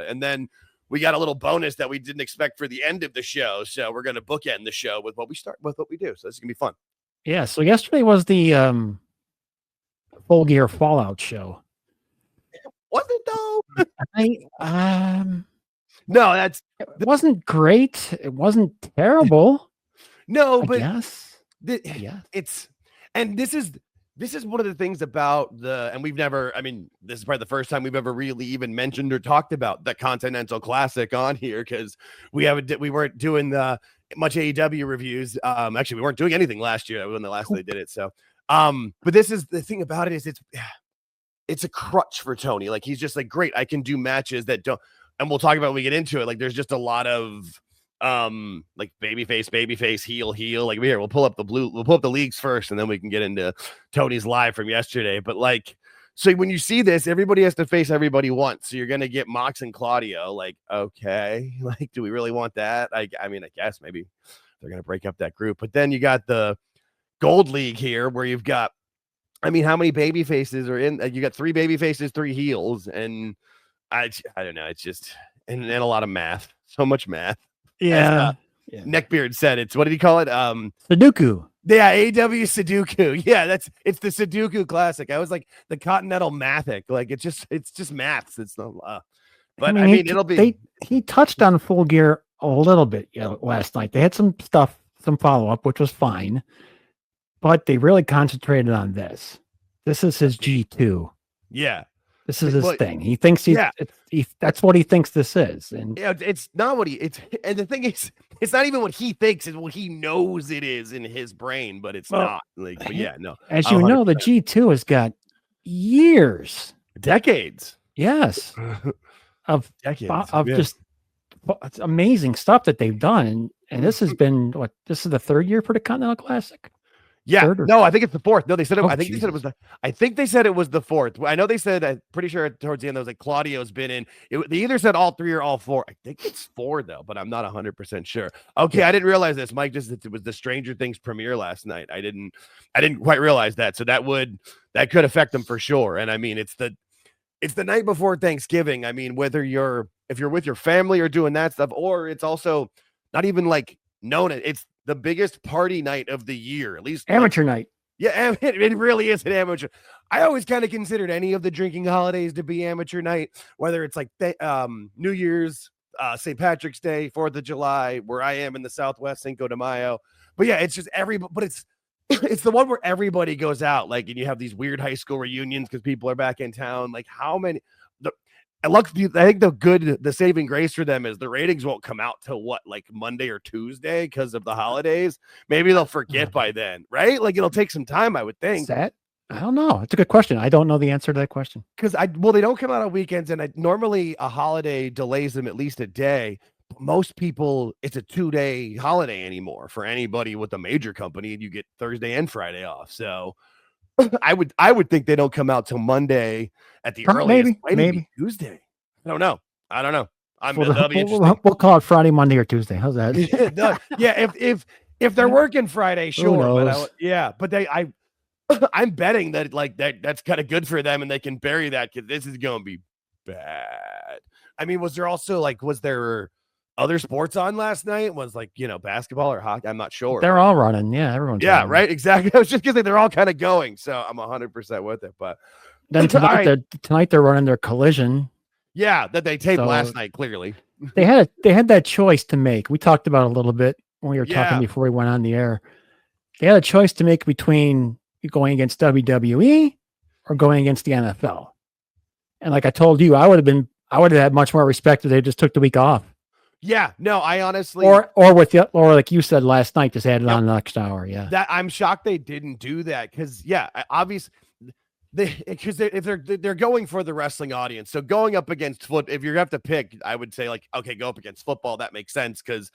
And then we got a little bonus that we didn't expect for the end of the show. So we're going to bookend the show with what we start with, what we do. So this is going to be fun. Yeah. So yesterday was the Full Gear Fallout show. Was it though? No, it wasn't great. It wasn't terrible. No, but yes. And this is one of the things about and we've never, I mean, this is probably the first time we've ever really even mentioned or talked about the Continental Classic on here, because we weren't doing much AEW reviews. Actually, we weren't doing anything last year. That was when the last time they did it. So, but this is the thing about it is it's a crutch for Tony. Like, he's just like, great, I can do matches that don't, and we'll talk about when we get into it. Like, there's just a lot of like babyface, heel. Like, here, we'll pull up the leagues first, and then we can get into Tony's live from yesterday. But like, so when you see this, everybody has to face everybody once. So you're gonna get Mox and Claudio. Like, okay, like, do we really want that? I mean, I guess maybe they're gonna break up that group. But then you got the Gold League here, where you've got, I mean, how many baby faces are in? You got 3 baby faces, 3 heels, and I don't know. It's just and a lot of math. So much math. Yeah. As, Neckbeard said, it's, what did he call it? Sudoku. Yeah, AEW Sudoku. Yeah, it's the Sudoku Classic. I was like the Continental Mathic. Like, it's just maths. It's not. But I mean, it'll be. He touched on Full Gear a little bit last night. They had some stuff, some follow up, which was fine. But they really concentrated on this. This is his G2. Yeah. This is his thing. He thinks that's what he thinks this is. And yeah, it's not what and the thing is, it's not even what he thinks, it's what he knows it is in his brain, but it's not. Like, but yeah, no. As you know, the G2 has got years. Decades. Yes. of just it's amazing stuff that they've done. And this has been this is the 3rd year for the Continental Classic. Yeah, no, I think it's the 4th. No, they said it. I think they said it was they said it was the 4th. I know they said. I'm pretty sure towards the end, there was like Claudio's been in. They either said all 3 or all 4. I think it's 4 though, but I'm not 100% sure. Okay, I didn't realize this. Mike just it was the Stranger Things premiere last night. I didn't quite realize that. So that could affect them for sure. And I mean, it's the night before Thanksgiving. I mean, if you're with your family or doing that stuff, or it's also not even like known. It's the biggest party night of the year, at least amateur night. Yeah, it really is an amateur. I always kind of considered any of the drinking holidays to be amateur night, whether it's like New Year's, St. Patrick's Day, 4th of July, where I am in the Southwest, Cinco de Mayo. But yeah, it's just but it's the one where everybody goes out, like, and you have these weird high school reunions because people are back in town. Like, how many? I think the saving grace for them is the ratings won't come out till like Monday or Tuesday because of the holidays. Maybe they'll forget by then, right? Like, it'll take some time, I would think. I don't know. It's a good question. I don't know the answer to that question. Because they don't come out on weekends, and normally a holiday delays them at least a day. Most people, it's a 2-day holiday anymore for anybody with a major company, and you get Thursday and Friday off. So I would think they don't come out till Monday at the earliest. Maybe Tuesday. I don't know. We'll call it Friday, Monday, or Tuesday. How's that? Yeah, if they're working Friday, sure. But I'm betting that that's kind of good for them, and they can bury that because this is going to be bad. I mean, was there other sports on last night? Was basketball or hockey? I'm not sure. They're all running. Yeah, everyone's running. Right, exactly. I was just gonna say they're all kind of going, so I'm 100% with it. But then tonight they're running their Collision. Yeah, that they taped last night. Clearly, they had that choice to make. We talked about it a little bit when we were talking before we went on the air. They had a choice to make between going against WWE or going against the NFL. And like I told you, I would have had much more respect if they just took the week off. Yeah, no, I honestly, or like you said last night, just add it on the next hour. Yeah, that I'm shocked they didn't do that because obviously if they're going for the wrestling audience, so going up against if you have to pick, I would say go up against football. That makes sense because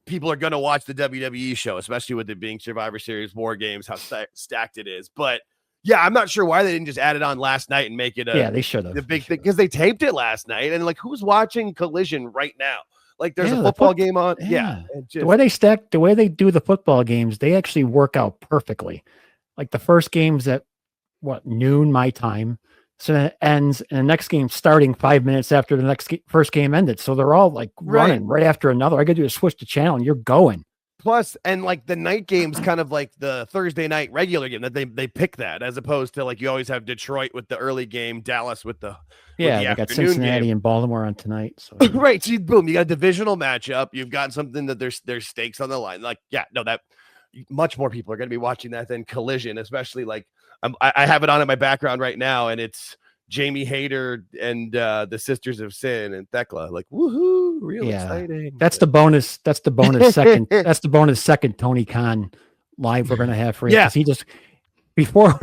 people are going to watch the WWE show, especially with it being Survivor Series, War Games, how stacked it is. But yeah, I'm not sure why they didn't just add it on last night and make it they should have the big thing because they taped it last night and who's watching Collision right now? Like, there's a football game on. Yeah. The way they do the football games, they actually work out perfectly. Like, the first game's at noon my time. So then it ends, and the next game starting 5 minutes after the first game ended. So they're all like running right after another. I got to do is switch the channel, and you're going. Plus, and like the night game's kind of like the Thursday night regular game that they pick that, as opposed to like you always have Detroit with the early game, Dallas with the they got Cincinnati game. And Baltimore on tonight. So right, so boom, you got a divisional matchup. You've got something that there's stakes on the line. Like, that much more people are going to be watching that than Collision, especially like I have it on in my background right now, and it's Jamie Hayter and the Sisters of Sin and Thekla. Like, woohoo, real exciting. That's the bonus. That's the bonus second. That's the bonus second Tony Khan live we're gonna have for you. He just before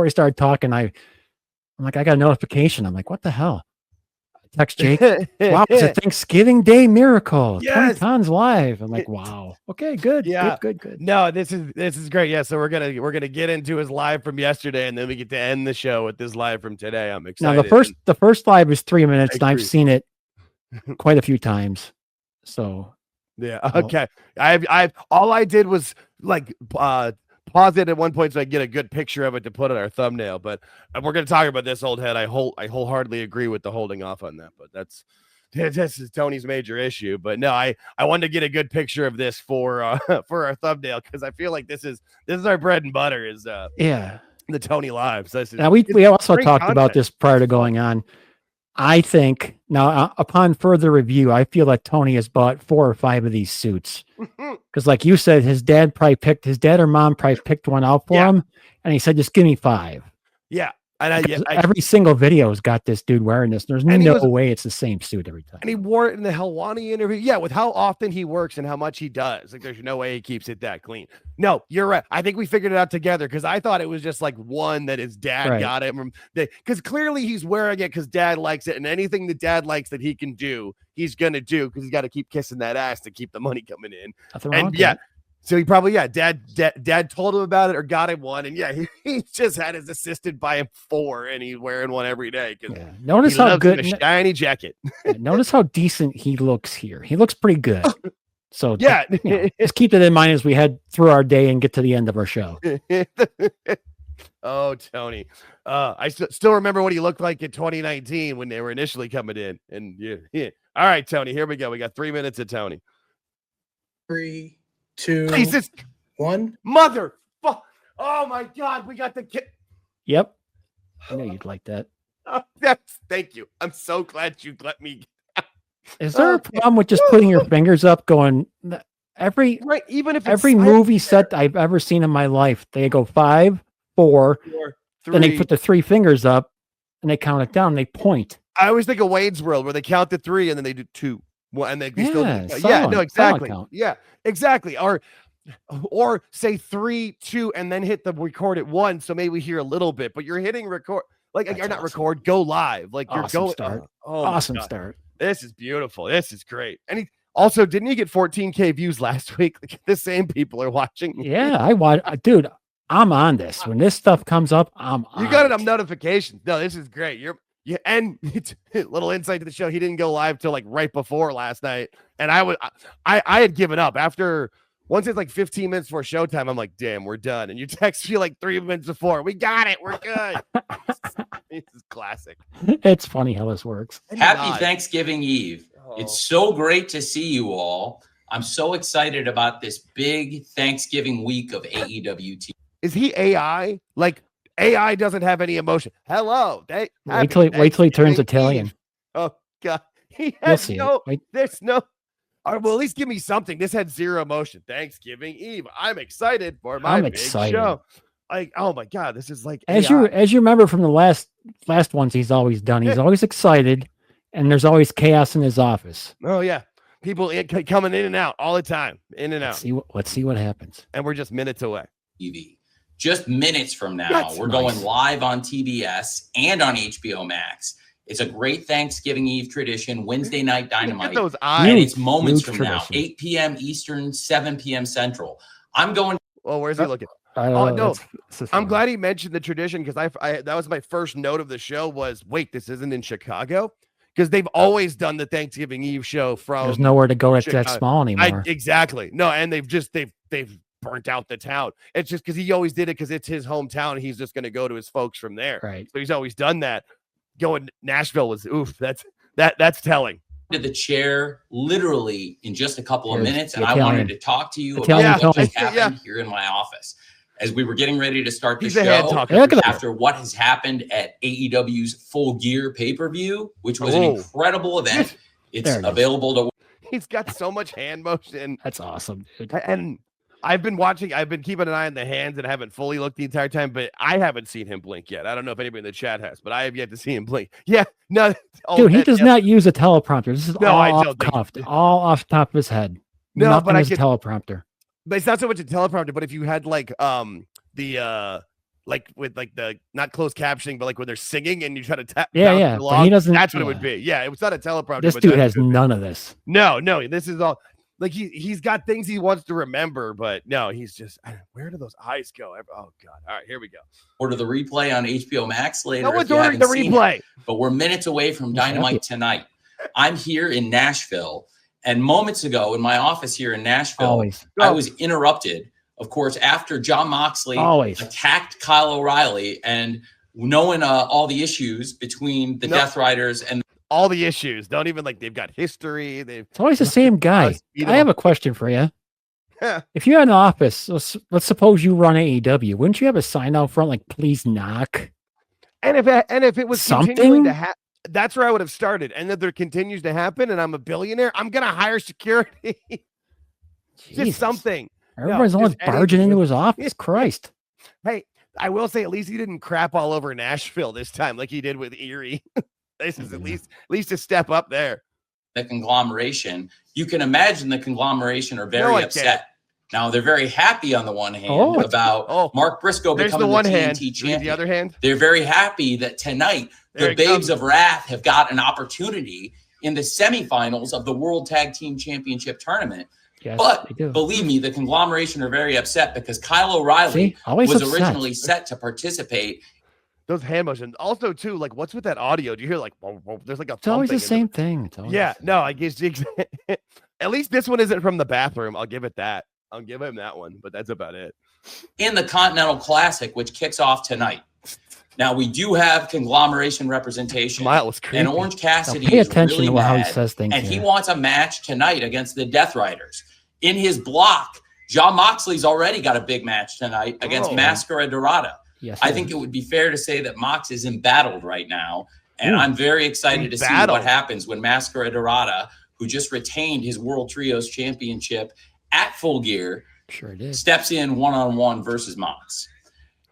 he started talking, I'm like, I got a notification. I'm like, what the hell? Text Jake. Wow, it's a Thanksgiving Day miracle. Tony Khan's live. I'm like, wow. Okay, good. Yeah, good. No, this is great. Yeah, so we're gonna get into his live from yesterday, and then we get to end the show with this live from today. I'm excited. Now the first live is 3 minutes, and I've seen it quite a few times. So okay. I all I did was like pause it at one point so I get a good picture of it to put on our thumbnail. But we're going to talk about this, old head. I wholeheartedly agree with the holding off on that. But this is Tony's major issue. But no, I wanted to get a good picture of this for our thumbnail, because I feel like this is our bread and butter is the Tony lives. Now we also talked about this prior to going on. I think now, upon further review, I feel like Tony has bought 4 or 5 of these suits, because, like you said, his dad or mom probably picked one out for him, and he said, "Just give me 5." Yeah, and every single video has got this dude wearing this. There's no way it's the same suit every time. And he wore it in the Helwani interview. Yeah, with how often he works and how much he does. Like, there's no way he keeps it that clean. No, you're right. I think we figured it out together, because I thought it was just like one that his dad got it from. Because clearly he's wearing it because dad likes it, and anything that dad likes that he can do, he's gonna do, because he's got to keep kissing that ass to keep the money coming in. Nothing wrong with that. So he probably, dad told him about it or got him one. And he just had his assistant buy him 4, and he's wearing one every day. Notice how good a shiny jacket. Notice how decent he looks here. He looks pretty good. So just keep that in mind as we head through our day and get to the end of our show. Oh, Tony. I still remember what he looked like in 2019 when they were initially coming in. And all right, Tony, here we go. We got 3 minutes of Tony. 3, 2, Jesus. 1. Mother. Oh my God. We got the kid. Yep. I know you'd like that. Thank you. I'm so glad you let me. Is there a problem with just putting your fingers up going even if every movie set I've ever seen in my life, they go 5, 4, 3. Then they put the 3 fingers up and they count it down and they point. I always think of Wayne's World, where they count to 3 and then they do 2. Well, and they still exactly. Yeah, exactly. Or say 3, 2, and then hit the record at 1. So maybe we hear a little bit, but you're hitting record. Like, you're not record, go live. Like, you're going. Start. Start. This is beautiful. This is great. And didn't he get 14K views last week? Like, the same people are watching. Yeah, I watch. Dude, I'm on this. When this stuff comes up, you got it on notifications. No, this is great. And it's a little insight to the show. He didn't go live till like right before last night. And I had given up after, once it's like 15 minutes before showtime. I'm like, damn, we're done. And you text me like 3 minutes before. We got it. We're good. This is classic. It's funny how this works. Happy Thanksgiving Eve. It's so great to see you all. I'm so excited about this big Thanksgiving week of AEW TV. Is he AI? Like, AI doesn't have any emotion. Hello. Wait till he turns Italian. Eve. Oh God. He has there's no. All right, well, at least give me something. This had 0 emotion. Thanksgiving Eve. I'm excited for my big show. Like, oh my God, this is like as you remember from the last ones he's always done. He's always excited, and there's always chaos in his office. Oh yeah. People coming in and out all the time. In and out. Let's see what happens. And we're just minutes away. TV. Just minutes from now, we're going live on TBS and on HBO Max. It's a great Thanksgiving Eve tradition, Wednesday night Dynamite. Those eyes. And it's moments from now, 8 p.m. Eastern, 7 p.m. Central. I'm going. Well, where's he looking? No, I'm glad he mentioned the tradition, because I that was my first note of the show was, wait, this isn't in Chicago? Because they've always done the Thanksgiving Eve show from. There's nowhere to go. It's that small anymore. Exactly. No, and they've burnt out the town. It's just because he always did it because it's his hometown. And he's just going to go to his folks from there. Right. So he's always done that. going Nashville was oof. That's telling. To the chair literally in just a couple of minutes, and I wanted to talk to you Italian about what just happened here in my office as we were getting ready to start the show. After what has happened at AEW's Full Gear pay-per-view, which was an incredible event. It's available to. He's got so much hand motion. That's awesome, dude. And I've been keeping an eye on the hands and haven't fully looked the entire time, but I haven't seen him blink yet. I don't know if anybody in the chat has, but I have yet to see him blink. Yeah, no, dude, he does not use a teleprompter. This is all off-cuffed, all off the top of his head. No, nothing but is a teleprompter. But it's not so much a teleprompter, but if you had like like with like the not closed captioning, but like when they're singing and you try to tap, but he doesn't. That's what it would be. Yeah, it was not a teleprompter. This dude has none of this. No, this is all. Like he's got things he wants to remember, but no, he's just where do those eyes go? Oh God! All right, here we go. Order the replay on HBO Max later. No one's ordering the replay. But we're minutes away from Dynamite tonight. I'm here in Nashville, and moments ago in my office here in Nashville, I was interrupted. Of course, after Jon Moxley attacked Kyle O'Reilly, and knowing all the issues between the Death Riders and. All the issues don't even like they've got history. It's always the same guy. I have a question for you. If you had an office, let's suppose you run AEW, wouldn't you have a sign out front like "Please knock"? And if it was continuing to happen, that's where I would have started. And if there continues to happen, and I'm a billionaire, I'm gonna hire security. Just something. Everybody's always barging into his office. Christ. Hey, I will say at least he didn't crap all over Nashville this time like he did with Erie. This is at least a step up there. The conglomeration, you can imagine the conglomeration are very upset. Now they're very happy on the one hand about Mark Briscoe becoming the TNT champion. The other hand, they're very happy that tonight the Babes of Wrath have got an opportunity in the semifinals of the World Tag Team Championship tournament. Yes, but believe me, the conglomeration are very upset because Kyle O'Reilly was originally set to participate. Those hand motions. Also, too, like, what's with that audio? Do you hear, like, there's like a It's always the same thing. No, I guess at least this one isn't from the bathroom. I'll give it that. I'll give him that one, but that's about it. In the Continental Classic, which kicks off tonight. Now, we do have conglomeration representation. And Orange Cassidy pay attention really to mad, how he says things. And he wants a match tonight against the Death Riders. In his block, Jon Moxley's already got a big match tonight against Mascara Dorada. Yes, I think it would be fair to say that Mox is embattled right now. And I'm very excited to see what happens when Mascara Dorada, who just retained his World Trios Championship at Full Gear, steps in one-on-one versus Mox.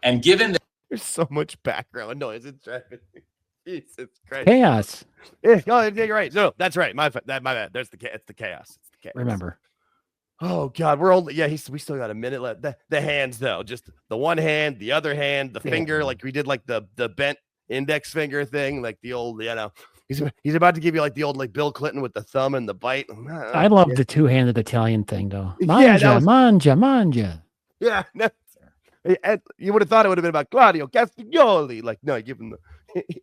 And given that there's so much background noise, it's driving me. Jesus Christ. Chaos. Yeah, you're right. No, that's right. My bad. It's the chaos. It's the chaos. Remember. Oh God, we're only we still got a minute left. The hands though, just the one hand, the other hand, the finger, like we did like the bent index finger thing, like the old, he's about to give you like the old like Bill Clinton with the thumb and the bite. I love the two-handed Italian thing though. Manja. Yeah, no, you would have thought it would have been about Claudio Castagnoli. Like, no, give him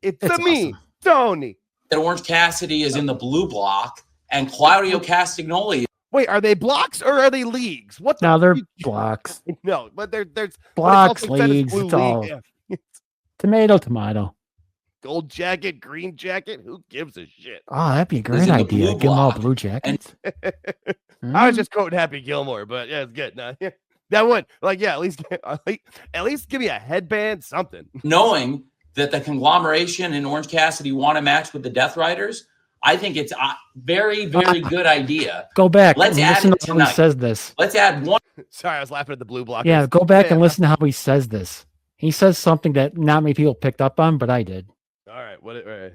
it's me, awesome. Tony. That Orange Cassidy is in the blue block and Claudio Castagnoli. Wait, are they blocks or are they leagues? What? No, they're blocks. No, but there's blocks, leagues. It's all tomato. Gold jacket, green jacket. Who gives a shit? Oh, that'd be a great idea. Give them all blue jackets. I was just quoting Happy Gilmore, but yeah, it's good. No, that would at least give me a headband, something. Knowing that the conglomeration and Orange Cassidy want a match with the Death Riders. I think it's a very, very good idea. Go back. Let's add it tonight. How he says this. Let's add one. Sorry, I was laughing at the blue block. Yeah, go back and listen to how he says this. He says something that not many people picked up on, but I did. All right. Right.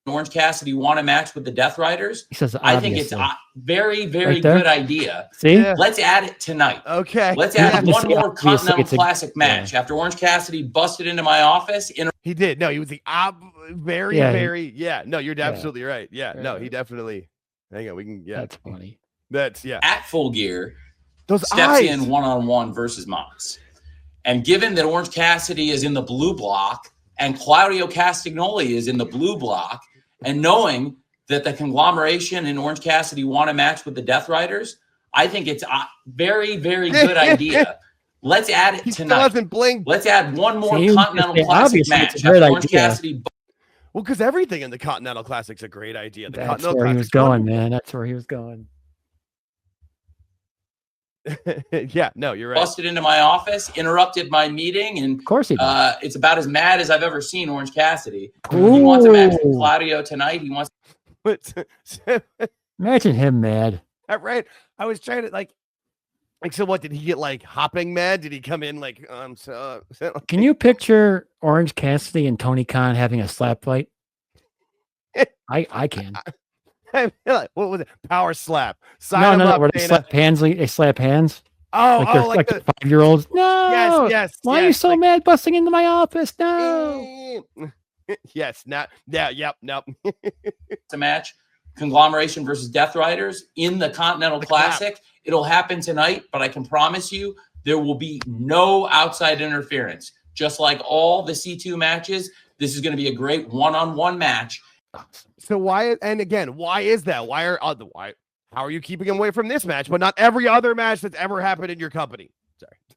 Orange Cassidy want a match with the Death Riders? He says, I think it's a very, very good idea. See? Yeah. Let's add it tonight. Okay. Let's add one more Continental Classic match. After Orange Cassidy busted into my office. He did. No, he was the very. No, you're absolutely right. Yeah. No, he definitely. Hang on. We can. Yeah. That's funny. At Full Gear. Those steps eyes. In one-on-one versus Mox. And given that Orange Cassidy is in the blue block and Claudio Castagnoli is in the blue block, and knowing that the conglomeration and Orange Cassidy want a match with the Death Riders, I think it's a very, very good idea. Let's add it tonight. He doesn't blink. Let's add one more Continental Classic match. Orange Cassidy. Well, because everything in the Continental Classic's a great idea. That's where he was going, man. That's where he was going. Yeah, no, you're right. Busted into my office, interrupted my meeting, and of course he did. It's about as mad as I've ever seen Orange Cassidy. Ooh. He wants a match with Claudio tonight. He wants. Imagine him mad. Right? I was trying to like, so what did he get, like hopping mad? Did he come in like, Can you picture Orange Cassidy and Tony Khan having a slap fight? I can. What was it? Power slap. No, where they slap hands. They slap hands. Oh, like the 5-year-olds. No. Yes. Why are you so mad busting into my office? No. Yes. Not. Yeah. Yep. Nope. It's a match. Conglomeration versus Death Riders in the Continental Classic. It'll happen tonight, but I can promise you there will be no outside interference. Just like all the C2 matches, this is going to be a great one-on-one match. So why? And again, why is that? Why? How are you keeping him away from this match, but not every other match that's ever happened in your company? Sorry, it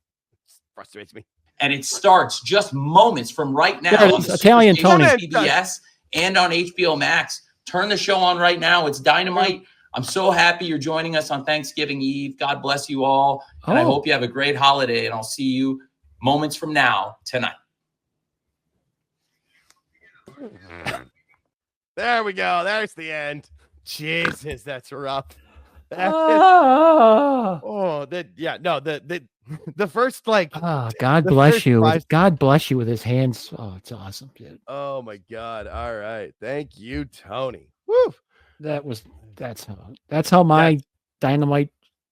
frustrates me. And it starts just moments from right now on the Italian Tony CBS and on HBO Max. Turn the show on right now. It's Dynamite. I'm so happy you're joining us on Thanksgiving Eve. God bless you all. And I hope you have a great holiday. And I'll see you moments from now tonight. There we go. There's the end. Jesus, that's rough. The first God bless you. God bless you with his hands. Oh, it's awesome, dude. Oh my God. All right. Thank you, Tony. Woo. That's how my Dynamite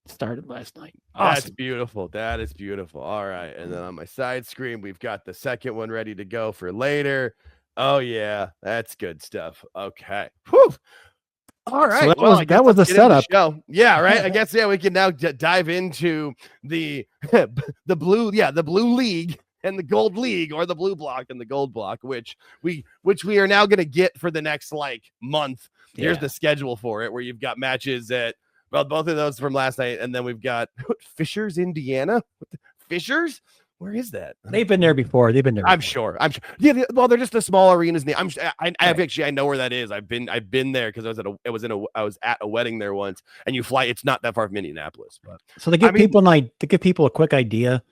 started last night. Awesome. That's beautiful. That is beautiful. All right. And then on my side screen, we've got the second one ready to go for later. Oh yeah, that's good stuff. Okay. Whew. All right. So that was the setup. Yeah, right. I guess we can now dive into the blue, the blue league and the gold league, or the blue block and the gold block, which we are now going to get for the next month. Yeah. Here's the schedule for it, where you've got matches at both of those from last night, and then we've got Fishers, Indiana. Fishers? Where is that? They've been there before. I'm sure. Yeah. Well, they're just the small arenas. I know where that is. I've been there because I was at a wedding there once, and you fly. It's not that far from Indianapolis. But so to give people a quick idea,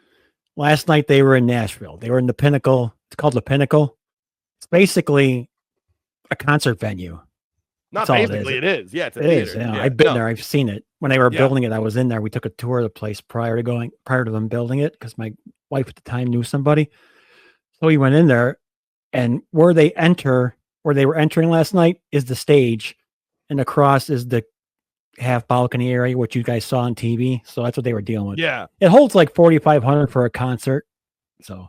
last night they were in Nashville. They were in the Pinnacle. It's called the Pinnacle. It's basically a concert venue. Not basically, it is. Yeah, it's a theater. Is. Yeah. I've been there. I've seen it. When they were building it, I was in there. We took a tour of the place prior to them building it, because my wife at the time knew somebody. So we went in there, and where they were entering last night is the stage, and across is the half balcony area, which you guys saw on TV. So that's what they were dealing with. Yeah. It holds like 4,500 for a concert. So,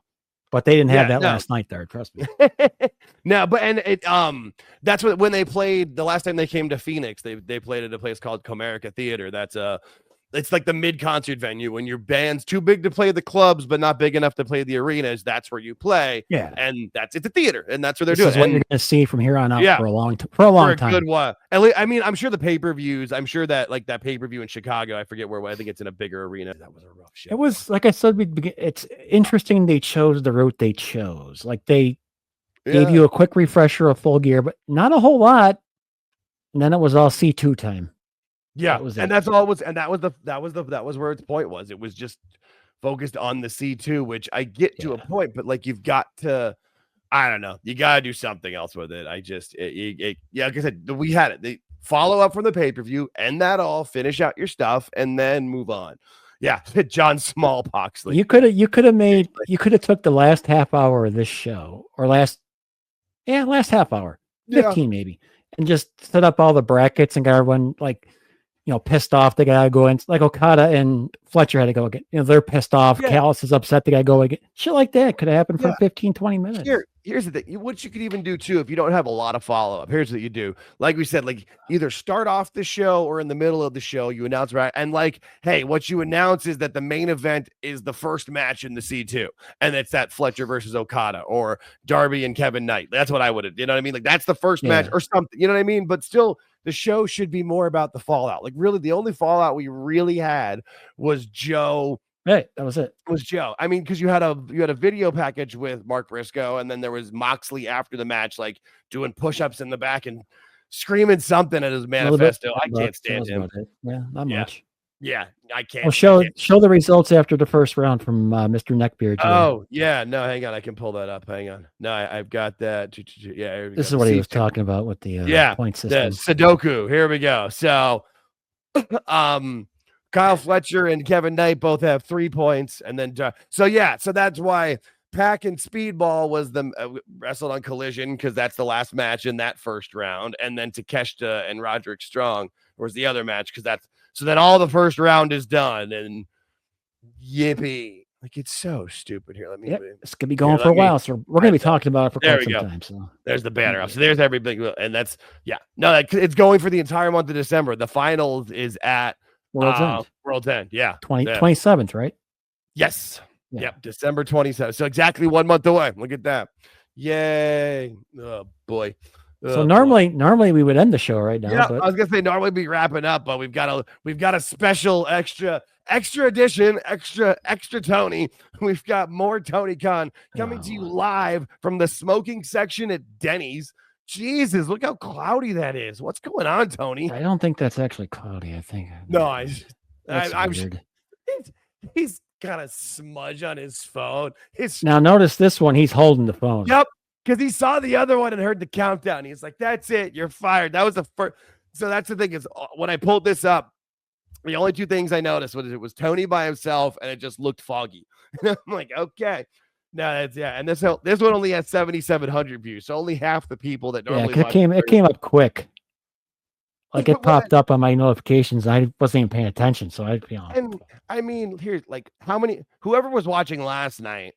but they didn't have that last night there. Trust me. No, but that's when they played the last time they came to Phoenix. They played at a place called Comerica Theater. It's like the mid-concert venue when your band's too big to play the clubs, but not big enough to play the arenas. That's where you play. Yeah, and it's a theater, and that's what they're doing. This is what you're going to see from here on out for a long time. Good while. I mean, I'm sure the pay-per-views. I'm sure that that pay-per-view in Chicago. I forget where. I think it's in a bigger arena. That was a rough show. It was, like I said, it's interesting they chose the route they chose. Like they gave you a quick refresher of Full Gear, but not a whole lot. And then it was all C2 time. Yeah, that was where its point was. It was just focused on the C2, which I get to a point, but you've got to, I don't know, you got to do something else with it. Like I said, we had it. They follow up from the pay-per-view, end that all, finish out your stuff, and then move on. Yeah, John Smallpox. You could have took the last half hour of this show, or last half hour, 15 maybe, and just set up all the brackets and got everyone pissed off. They gotta go in, like Okada and Fletcher had to go again. They're pissed off. Callis is upset. They gotta go again. Shit like that could have happened for 15, 20 minutes. Here's the thing. What you could even do too, if you don't have a lot of follow-up, here's what you do. Like we said, either start off the show or in the middle of the show, you announce, right? And hey, what you announce is that the main event is the first match in the C2. And it's that Fletcher versus Okada or Darby and Kevin Knight. That's what I would have, you know what I mean? That's the first match or something, you know what I mean? But still, the show should be more about the fallout. Really, the only fallout we really had was Joe Right, that was it. It was Joe. I mean, because you had a video package with Mark Briscoe, and then there was Moxley after the match, like doing push-ups in the back and screaming something at his manifesto. I can't stand him. Yeah, not much. Yeah, I can't. Well, show the results after the first round from Mr. Neckbeard. Oh, yeah. No, hang on. I can pull that up. Hang on. No, I've got that. Yeah, this is what he was talking about with the point system. The Sudoku. Here we go. So, Kyle Fletcher and Kevin Knight both have 3 points, and then so that's why Pac and Speedball was the wrestled on Collision, because that's the last match in that first round, and then Takeshita and Roderick Strong was the other match, because that's. So then all the first round is done, and yippee. Like, it's so stupid. Here, let me. It's going to be going for a while, so we're going to be talking about it for quite some time. So. There's the banner up. So there's everything. And that's, it's going for the entire month of December. The finals is at World's End. Yeah. 27th, right? Yes. Yeah. Yep. December 27th. So exactly 1 month away. Look at that. Yay. Oh, boy. So normally we would end the show right now. Yeah, but... I was gonna say normally be wrapping up, but we've got a special extra edition, extra Tony. We've got more Tony Khan coming to you live from the smoking section at Denny's. Jesus, look how cloudy that is. What's going on, Tony? I don't think that's actually cloudy. I think I'm he's got a smudge on his phone. Now notice this one. He's holding the phone. Yep. Because he saw the other one and heard the countdown. He's like, that's it. You're fired. That was the first. So that's the thing is, when I pulled this up, the only 2 things I noticed was it was Tony by himself and it just looked foggy. And I'm like, okay. No, that's, and this one only has 7,700 views. So only half the people that normally it came up quick. Like it popped up on my notifications. I wasn't even paying attention. So And I mean, here's like whoever was watching last night,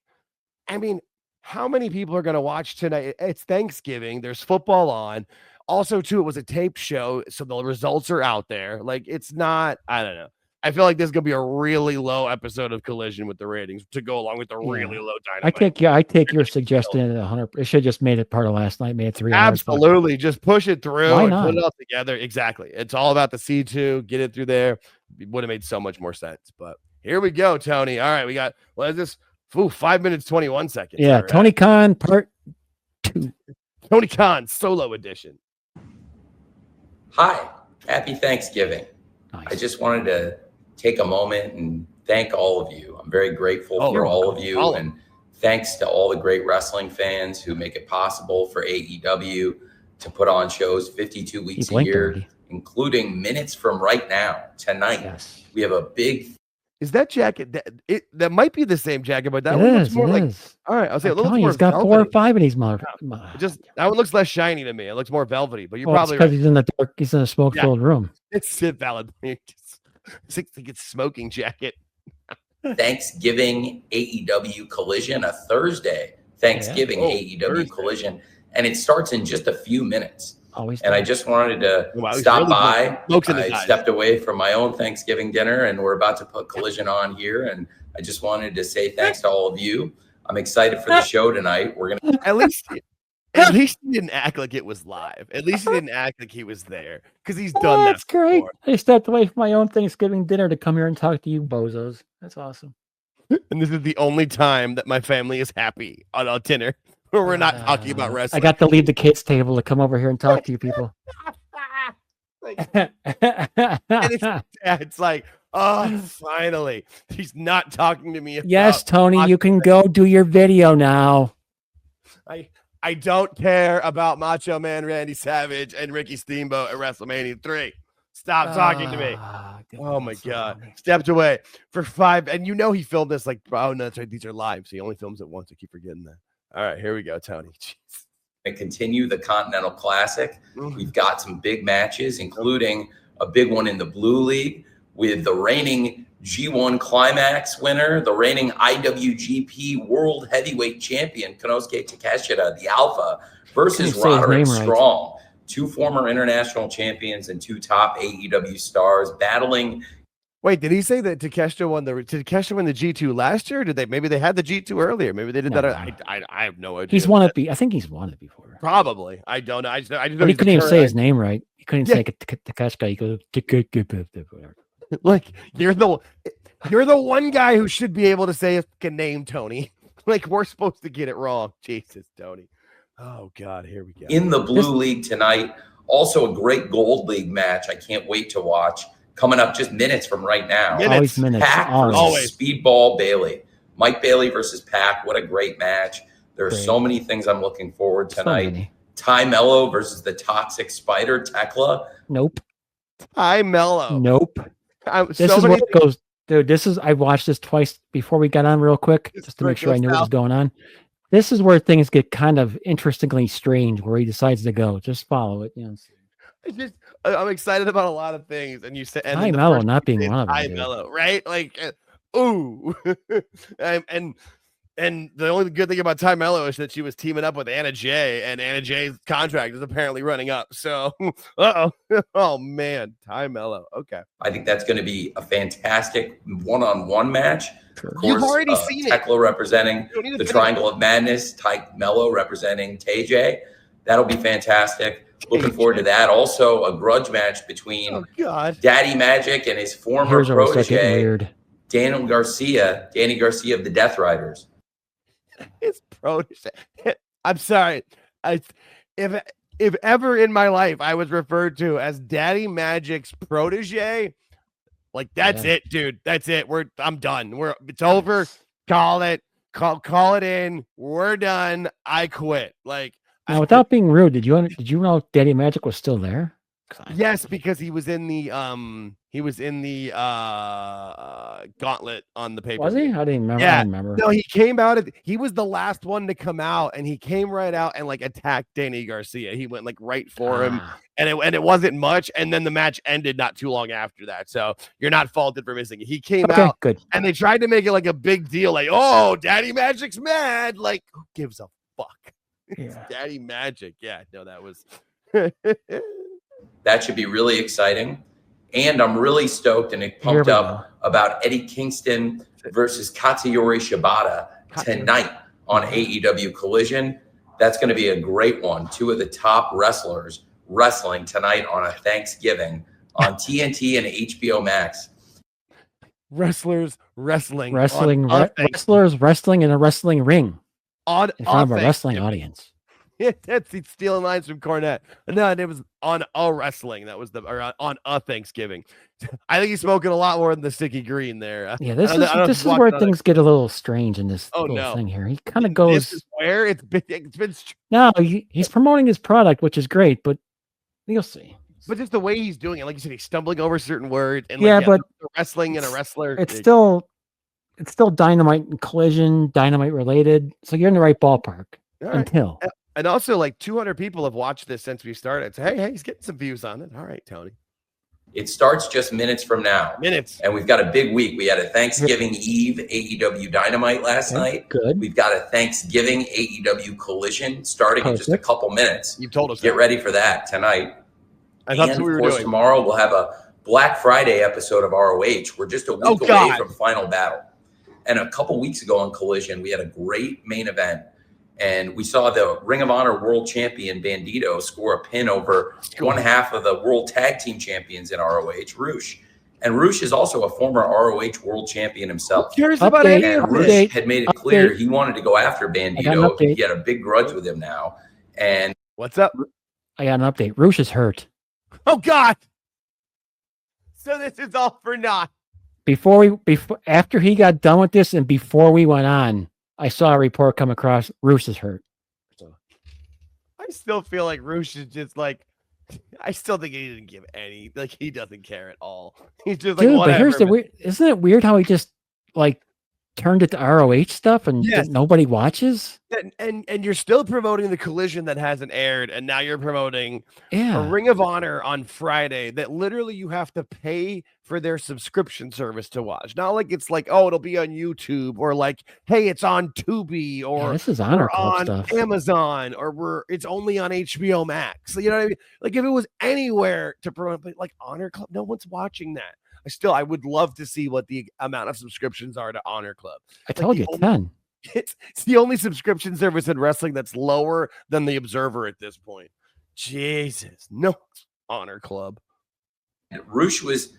I mean, how many people are going to watch tonight? It's Thanksgiving. There's football on. Also, too, it was a tape show, so the results are out there. Like, it's not, I don't know. I feel like this is going to be a really low episode of Collision with the ratings to go along with the really low Dynamite. I take your suggestion at 100. It should have just made it part of last night, made it 3 hours. Absolutely. Just push it through and put it all together. Exactly. It's all about the C2. Get it through there. It would have made so much more sense. But here we go, Tony. All right, we got, what is this? 5 minutes, 21 seconds. Yeah, right. Tony Khan part 2. Tony Khan solo edition. Hi, happy Thanksgiving. Nice. I just wanted to take a moment and thank all of you. I'm very grateful for all of you. And thanks to all the great wrestling fans who make it possible for AEW to put on shows 52 weeks a year, including minutes from right now, tonight. Yes. We have a big... Is that jacket that might be the same jacket, but that one looks more like all right. I'll say a little more. He's got velvety. 4 or 5 in his mouth. Just that one looks less shiny to me. It looks more velvety, but you're probably because he's in the dark. He's in a smoke-filled room. It's valid. It's like a smoking jacket. Thanksgiving AEW Collision, a Thursday Thanksgiving AEW Collision, and it starts in just a few minutes. And I just wanted to stop by. I stepped away from my own Thanksgiving dinner, and we're about to put Collision on here. And I just wanted to say thanks to all of you. I'm excited for the show tonight. We're gonna at least he didn't act like it was live. At least he didn't act like he was there, because he's done that. That's great. I stepped away from my own Thanksgiving dinner to come here and talk to you bozos. That's awesome. And this is the only time that my family is happy on a dinner. We're not talking about wrestling. I got to leave the kids' table to come over here and talk to you people. It's like, oh, finally. He's not talking to me. Yes, Tony, you can go do your video now. I don't care about Macho Man Randy Savage and Ricky Steamboat at WrestleMania 3. Stop talking to me. Oh my God. Stepped away for 5. And he filmed this like, oh no, that's right. These are live. So he only films it once. I keep forgetting that. All right, here we go, Tony. Jeez. And continue the Continental Classic. We've got some big matches, including a big one in the Blue League with the reigning G1 Climax winner, the reigning IWGP World Heavyweight Champion, Konosuke Takeshita, the Alpha, versus Roderick Strong. 2 former international champions and 2 top AEW stars battling. Wait, did he say that Takeshita won the G2 last year? Or maybe they had the G2 earlier? Maybe they did that. I have no idea. He's won it. I think he's won it before. Probably. I don't know. I just but he couldn't even say his name right. He couldn't say Takeshita. He goes whatever. Like, you're the You're the one guy who should be able to say a fucking name, Tony. Like, we're supposed to get it wrong. Jesus, Tony. Oh, God, here we go. In the Blue League tonight, also a great Gold League match I can't wait to watch. Coming up just minutes from right now. Always minutes. Pac versus Speedball Bailey. Mike Bailey versus Pac. What a great match. There are so many things I'm looking forward to tonight. Ty Mello versus the Toxic Spider, Tekla. Nope. Ty Mello. Nope. This is what goes. Dude, I watched this twice before we got on real quick, just to make sure I knew what was going on. This is where things get kind of interestingly strange, where he decides to go. Just follow it. I'm excited about a lot of things. And you said Ty Mello not being one of them. Ty Mello, right? Like, ooh. And the only good thing about Ty Mello is that she was teaming up with Anna Jay, and Anna Jay's contract is apparently running up. So, oh man, Ty Mello. Okay, I think that's going to be a fantastic one-on-one match. Of course, you've already seen Tekla representing the Triangle of Madness, Ty Mello representing TJ. That'll be fantastic. Looking forward to that. Also, a grudge match between Daddy Magic and his former protege, Danny Garcia of the Death Riders. His protege. I'm sorry. If ever in my life I was referred to as Daddy Magic's protege, like that's it, dude. That's it. I'm done. It's over. Call it in. We're done. I quit. Like, now, without being rude, did you know Daddy Magic was still there? Yes, because he was in the gauntlet on the paper. Was he? I didn't remember. Yeah. I didn't remember. No, he came out. He was the last one to come out, and he came right out and like attacked Danny Garcia. He went like right for him, and it wasn't much. And then the match ended not too long after that. So you're not faulted for missing it. He came out, good, and they tried to make it like a big deal, like, oh, Daddy Magic's mad. Like, who gives a fuck? Yeah. Daddy Magic. Yeah, no, that was. That should be really exciting. And I'm really stoked and pumped up about Eddie Kingston versus Katsuyori Shibata tonight on AEW Collision. That's going to be a great one. Two of the top wrestlers wrestling tonight on a Thanksgiving on TNT and HBO Max. Wrestlers wrestling. Wrestlers wrestling in a wrestling ring. In front of a wrestling audience. He's stealing lines from Cornette. No, it was on a wrestling. That was on a Thanksgiving. I think he's smoking a lot more than the sticky green there. Yeah, this is where things get a little strange in this thing here. He kind of goes. This is where it's been. No, he's promoting his product, which is great, but you'll see. But just the way he's doing it, like you said, he's stumbling over certain words, and but wrestling and a wrestler. It's still Dynamite and Collision, Dynamite related. So you're in the right ballpark until. And also, like 200 people have watched this since we started. So, hey, he's getting some views on it. All right, Tony. It starts just minutes from now. And we've got a big week. We had a Thanksgiving Eve AEW Dynamite last night. Good. We've got a Thanksgiving AEW Collision starting in just a couple minutes. You've told us. Get ready for that tonight. I thought that's what we were doing. Tomorrow we'll have a Black Friday episode of ROH. We're just a week away from Final Battle. And a couple weeks ago on Collision, we had a great main event. And we saw the Ring of Honor World Champion Bandito score a pin over one half of the World Tag Team Champions in ROH, Roosh. And Roosh is also a former ROH World Champion himself. And Roosh had made it clear he wanted to go after Bandito. He had a big grudge with him now. And what's up? I got an update. Roosh is hurt. Oh God! So this is all for naught. After he got done with this, and before we went on, I saw a report come across. Roosh is hurt. So I still feel like Roosh is just like. I still think he didn't give any. Like he doesn't care at all. He's just like, whatever. But here's the weird. Isn't it weird how he just like turned it to ROH stuff and nobody watches? And you're still promoting the Collision that hasn't aired, and now you're promoting a Ring of Honor on Friday that literally you have to pay for their subscription service to watch. Not like it's like, oh, it'll be on YouTube, or like, hey, it's on Tubi, or this is Honor Club on stuff. Amazon, or it's only on HBO Max. So, you know what I mean? Like if it was anywhere to promote, but like Honor Club, no one's watching that. I would love to see what the amount of subscriptions are to Honor Club. I told you 10. It's the only subscription service in wrestling that's lower than the Observer at this point. Jesus, no Honor Club. Roosh was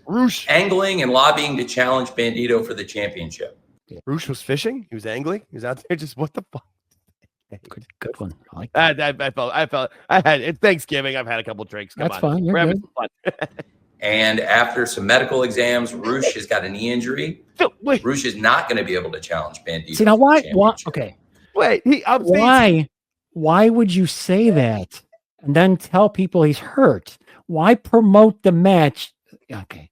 angling and lobbying to challenge Bandito for the championship. Roosh was fishing. He was angling. He was out there. Just what the fuck? Good one. I like that. I had it's Thanksgiving. I've had a couple drinks. Come That's fine. We're having some fun. And after some medical exams, Roosh has got a knee injury. Roosh is not going to be able to challenge Bandito. See now, why? Okay. Wait. Why would you say that and then tell people he's hurt? Why promote the match? Okay.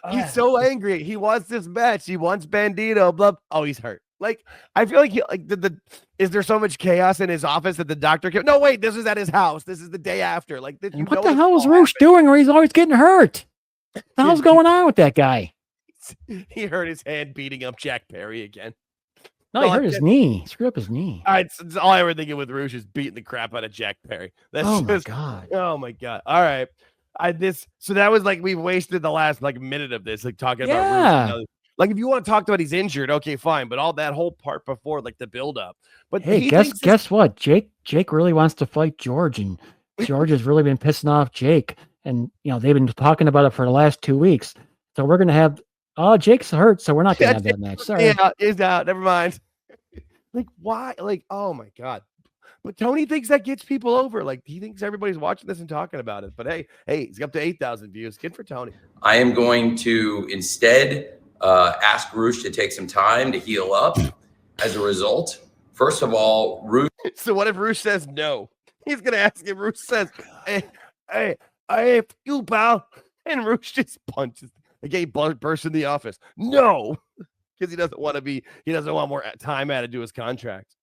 He's so angry. He wants this match. He wants Bandito. Blah. Oh, he's hurt. Like, I feel like is there so much chaos in his office that the doctor came? No, wait, this is at his house. This is the day after. Like, what the hell is Roosh doing where he's always getting hurt? What the hell's going on with that guy? He hurt his hand beating up Jack Perry again. No, he hurt his knee. He screwed up his knee. All right, it's all I ever thinking with Roosh is beating the crap out of Jack Perry. That's my god. Oh my god. All right. So that was like we wasted the last like minute of this, like talking about Roosh. Like, if you want to talk about he's injured, okay, fine. But all that whole part before, like the build up. But hey, guess what? Jake really wants to fight George, and George has really been pissing off Jake. And they've been talking about it for the last 2 weeks. So we're gonna have Jake's hurt, so we're not gonna have that match. Sorry. Yeah, he's out. Never mind. Like, why? Like, oh my god. But Tony thinks that gets people over. Like, he thinks everybody's watching this and talking about it. But hey, he's up to 8,000 views. Good for Tony. I am going to instead ask Roosh to take some time to heal up. As a result, first of all, Roosh. So what if Roosh says no? He's gonna ask if Roosh says, "Hey, you pal," and Roosh just punches. The gay bursts in the office. No, because he doesn't want to be. He doesn't want more time added to his contract.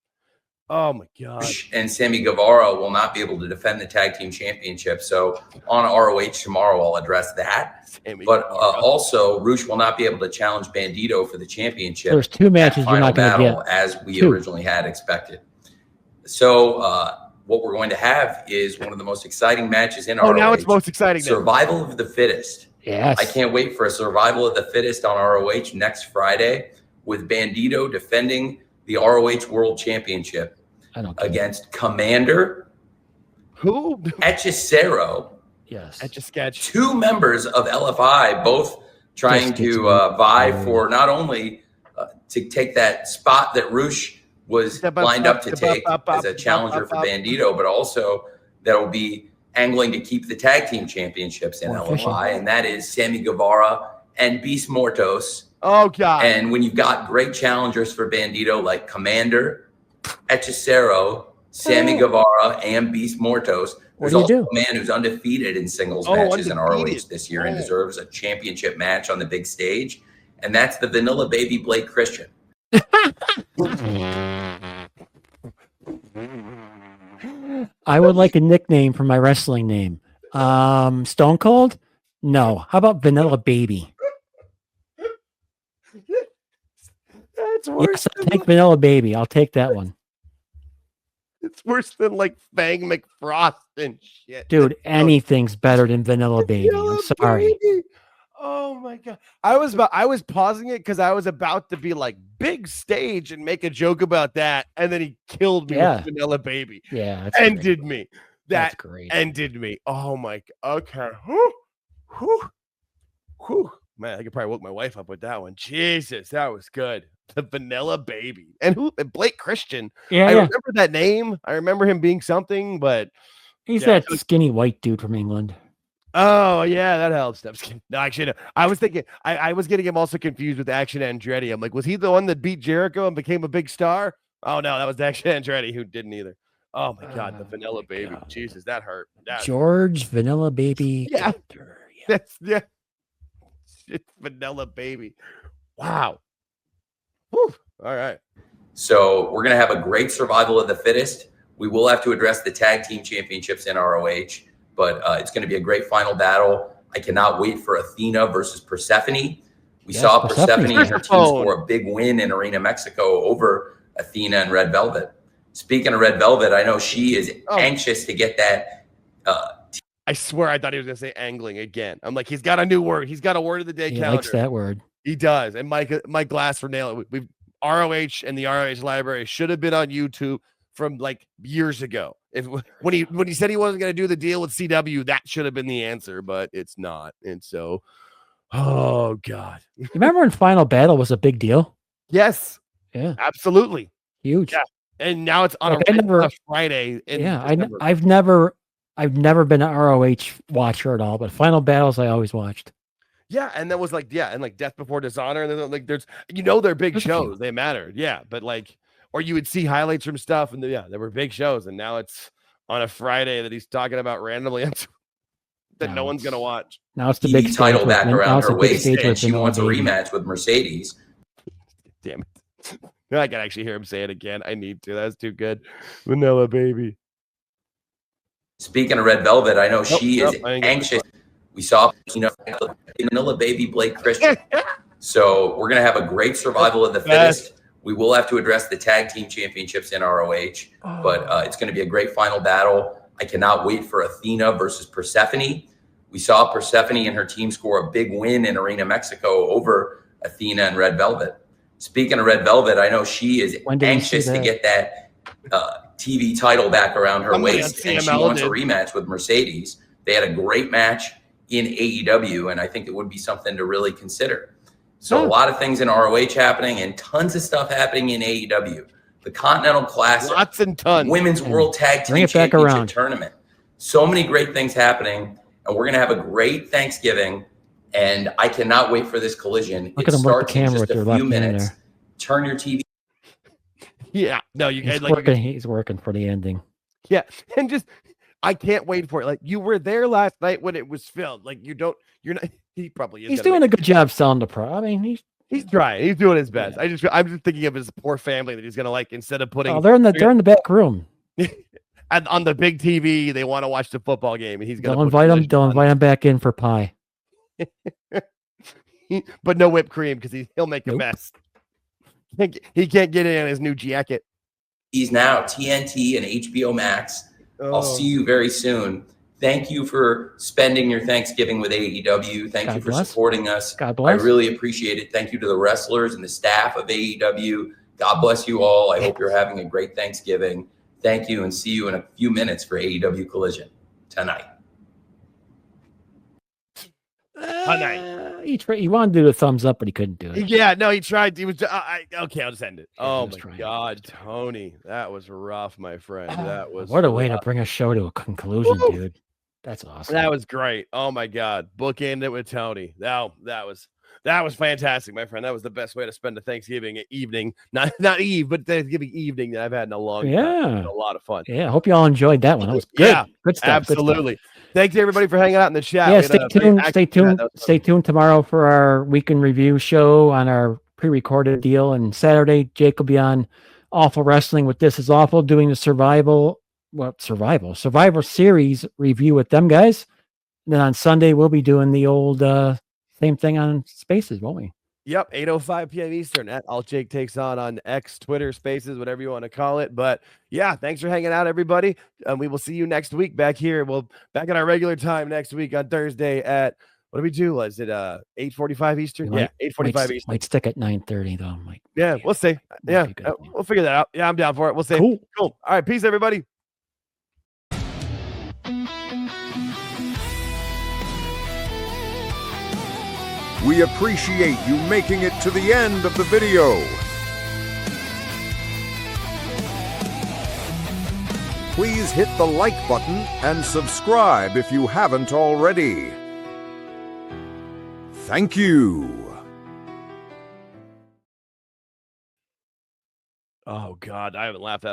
Oh my god! And Sammy Guevara will not be able to defend the tag team championship. So on ROH tomorrow, I'll address that. But also, Roosh will not be able to challenge Bandito for the championship. There's 2 matches you're not going to get, as we originally had expected. So what we're going to have is one of the most exciting matches in ROH. Oh, now it's most exciting. Survival of the fittest. Yes. I can't wait for a survival of the fittest on ROH next Friday with Bandito defending the ROH World Championship against Commander Hechicero. Yes. Etch-a-sketch. 2 members of LFI, both trying to vie for not only to take that spot that Roosh was lined up to take as a challenger for Bandito, but also that will be angling to keep the tag team championships in LFI, and that is Sammy Guevara and Beast Mortos. Oh, God. And when you've got great challengers for Bandito like Commander, Hechicero, Sammy Guevara, and Beast Mortos, there's also a man who's undefeated in singles matches in ROH this year and deserves a championship match on the big stage, and that's the Vanilla Baby Blake Christian. I would like a nickname for my wrestling name. Stone Cold? No. How about Vanilla Baby? That's worse. Yes, I'll take Vanilla Baby. I'll take that one. It's worse than like Fang McFrost and shit. Dude, anything's better than Vanilla Baby. I'm sorry. Baby. Oh my god. I was pausing it because I was about to be like big stage and make a joke about that. And then he killed me with Vanilla Baby. Yeah. Ended me. That's great. Ended me. Oh my god. Okay. Whew. Man, I could probably woke my wife up with that one. Jesus, that was good. The Vanilla Baby. And Blake Christian. Yeah. I remember that name. I remember him being something, but he's that skinny white dude from England. Oh, yeah, that helps. No, actually, no. I was thinking, I was getting him also confused with Action Andretti. I'm like, was he the one that beat Jericho and became a big star? Oh, no, that was Action Andretti who didn't either. Oh, my God, the Vanilla Baby. God. Jesus, that hurt. George Vanilla Baby. Yeah. It's Vanilla Baby. Wow. Whew. All right. So we're going to have a great survival of the fittest. We will have to address the tag team championships in ROH. But it's going to be a great final battle. I cannot wait for Athena versus Persephone. We saw Persephone and her team score a big win in Arena Mexico over Athena and Red Velvet. Speaking of Red Velvet, I know she is anxious to get that. I swear I thought he was going to say angling again. I'm like, he's got a new word. He's got a word of the day calendar. He likes that word. He does. And Mike Glass for nail it. ROH and the ROH library should have been on YouTube from like years ago. When he said he wasn't going to do the deal with CW, that should have been the answer, but it's not. And so, oh God, you remember when Final Battle was a big deal? Yes, yeah, absolutely huge. Yeah. And now it's on a Friday. I've never been an ROH watcher at all, but Final Battles I always watched. Yeah, and that was like, and like Death Before Dishonor, and like there's they're big shows, they matter. Yeah, but like, or you would see highlights from stuff, and there were big shows, and now it's on a Friday that he's talking about randomly that no one's gonna watch. Now it's the big title back around her waist, and she wants a rematch with Mercedes. Damn it. I can actually hear him say it again. I need to. That's too good. Vanilla Baby. Speaking of Red Velvet, I know she is anxious. We saw, Vanilla Baby Blake Christian. So we're going to have a great survival of the fittest. We will have to address the tag team championships in ROH, but it's going to be a great final battle. I cannot wait for Athena versus Persephone. We saw Persephone and her team score a big win in Arena Mexico over Athena and Red Velvet. Speaking of Red Velvet, I know she is anxious to get that TV title back around her waist, and she wants a rematch with Mercedes. They had a great match in AEW, and I think it would be something to really consider. So a lot of things in ROH happening and tons of stuff happening in AEW. The Continental Classic, lots and tons. Women's World Tag Team Championship Tournament. So many great things happening, and we're going to have a great Thanksgiving. And I cannot wait for this collision. Look at him work the camera with your left hand there. Turn your TV. Yeah, no, you guys he's working for the ending. Yeah, and just I can't wait for it. Like you were there last night when it was filmed. Like you're not. He probably is. He's doing a good job selling the pro. I mean, he's trying. He's doing his best. Yeah. I'm just thinking of his poor family that he's gonna like instead of putting. Oh, they're in the back room. And on the big TV, they want to watch the football game, and he's gonna invite him back in for pie. But no whipped cream because he'll make a mess. He can't get in his new jacket. He's now TNT and HBO Max. I'll see you very soon. Thank you for spending your Thanksgiving with AEW. Thank you for supporting us. God bless. I really appreciate it. Thank you to the wrestlers and the staff of AEW. God bless you all. I hope you're having a great Thanksgiving. Thank you, and see you in a few minutes for AEW Collision tonight. He wanted to do a thumbs up, but he couldn't do it. Yeah, no, he tried. He was okay. I'll just end it. Oh my God, Tony, that was rough, my friend. That was what a way to bring a show to a conclusion, dude. That's awesome. That was great. Oh my God, bookend it with Tony. That was fantastic, my friend. That was the best way to spend a Thanksgiving evening. Not Eve, but Thanksgiving evening that I've had in a long time. It was a lot of fun. Yeah, I hope you all enjoyed that one. That was good. Yeah, good stuff. Absolutely. Good stuff. Thanks everybody for hanging out in the chat. Yeah, stay tuned tomorrow for our weekend review show on our pre-recorded deal. And Saturday, Jake will be on Awful Wrestling with This Is Awful, doing the Survivor Series review with them guys. And then on Sunday, we'll be doing the old same thing on Spaces, won't we? Yep, 8:05 p.m. Eastern at AltJakeTakesOn on X, Twitter, Spaces, whatever you want to call it. But yeah, thanks for hanging out, everybody. We will see you next week back here. We'll back at our regular time next week on Thursday at what do we do? Was it 8:45 Eastern? Yeah, 8:45 Eastern. Might stick at 9:30 though. Yeah, we'll see. Yeah, we'll figure that out. Yeah, I'm down for it. We'll see. Cool. All right, peace, everybody. We appreciate you making it to the end of the video. Please hit the like button and subscribe if you haven't already. Thank you. Oh God, I haven't laughed that